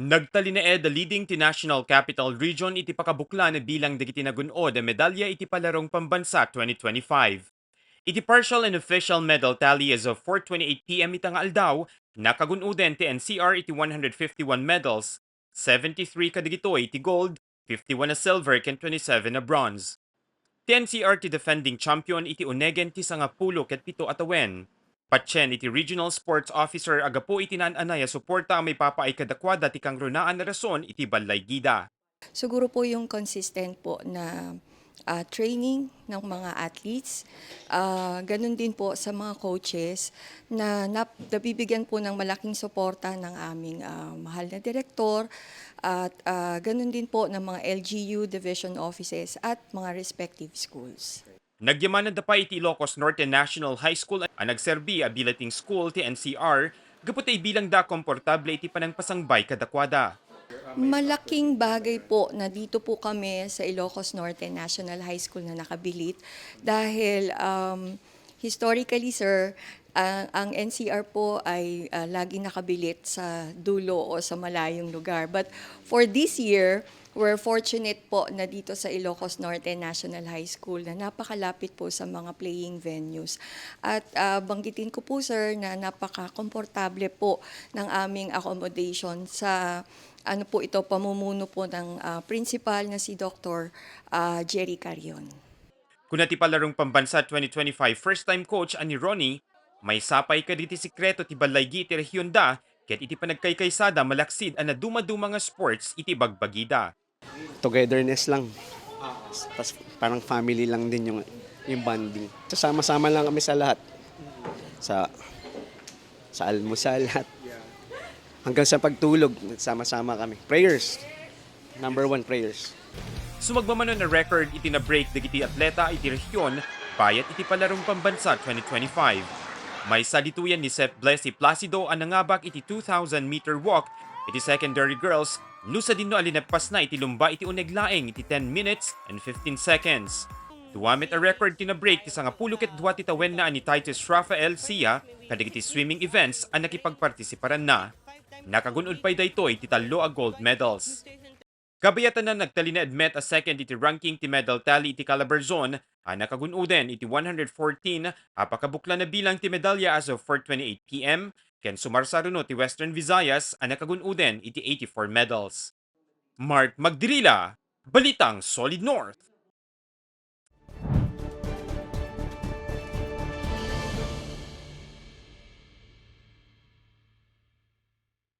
Nagtalinaed the leading ti National Capital Region iti pakabuklan bilang dagiti nagunod a medalya iti Palarong Pambansa 2025. Iti partial and official medal tally as of 4:28 p.m. itang aldaw, nakagunuden ti NCR iti 151 medals, 73 kadigitoy iti gold, 51 na silver ken 27 na bronze. Ti NCR ti defending champion iti unegen ti sangapulo ket pito atawen. Patchen iti Regional Sports Officer agapo iti nananaya suporta may papaay kadakwada ti kang runaan na rason iti balay gida. Siguro po yung consistent po na training ng mga athletes, gano'n din po sa mga coaches na nabibigyan po ng malaking suporta ng aming mahal na direktor at gano'n din po ng mga LGU division offices at mga respective schools. Nagyamanan da pa iti ILOCOS Norte National High School ang nagserbi a Balitang School ti NCR, gaputay bilang da komportable iti panangpasangbay kadakwada. Malaking bagay po na dito po kami sa Ilocos Norte National High School na nakabilit dahil historically sir, ang NCR po ay laging nakabilit sa dulo o sa malayong lugar. But for this year, we're fortunate po na dito sa Ilocos Norte National High School na napakalapit po sa mga playing venues. At banggitin ko po sir na napaka-komportable po ng aming accommodation sa ano po ito, pamumuno po ng principal na si Dr. Jerry Carion. Kuna ti Palarong Pambansa 2025 first-time coach ani Ronnie, may sapay ka diti sikreto ti balaygi iti rehiyon da, ket iti panagkaykaysada malaksid ana dumaduma nga sports iti bagbagida. Togetherness lang. Tas parang family lang din yung bonding. Sama-sama lang kami sa lahat. Sa almusal lahat. Hanggang sa pagtulog, sama-sama kami. Prayers. Number one, prayers. Sumagmamanon na record iti na break dagiti atleta iti rehiyon bayat iti Palarong Pambansa 2025. May sadituyan ni Seth Blessy Placido ang nangabak iti 2,000-meter walk iti secondary girls nusa dinno alinagpas na iti lumba iti uneglaeng iti 10 minutes and 15 seconds. Duwamit a record tina-break ti sangapulo ket dua ti tawen na ani Titus Rafael Sia kadagiti swimming events ang nakipagpartisiparan na. Nakagunod pa'y daytoy ti tallo a gold medals. Kabayatan na nagtalinaed met a second iti ranking ti medal tally iti Calabarzon ang nakagunuden iti 114 apakabukla na bilang ti medalya as of 4:28 p.m. ken sumarsaruno ti Western Visayas ang nakagunuden iti 84 medals. Mark Magdirila, Balitang Solid North.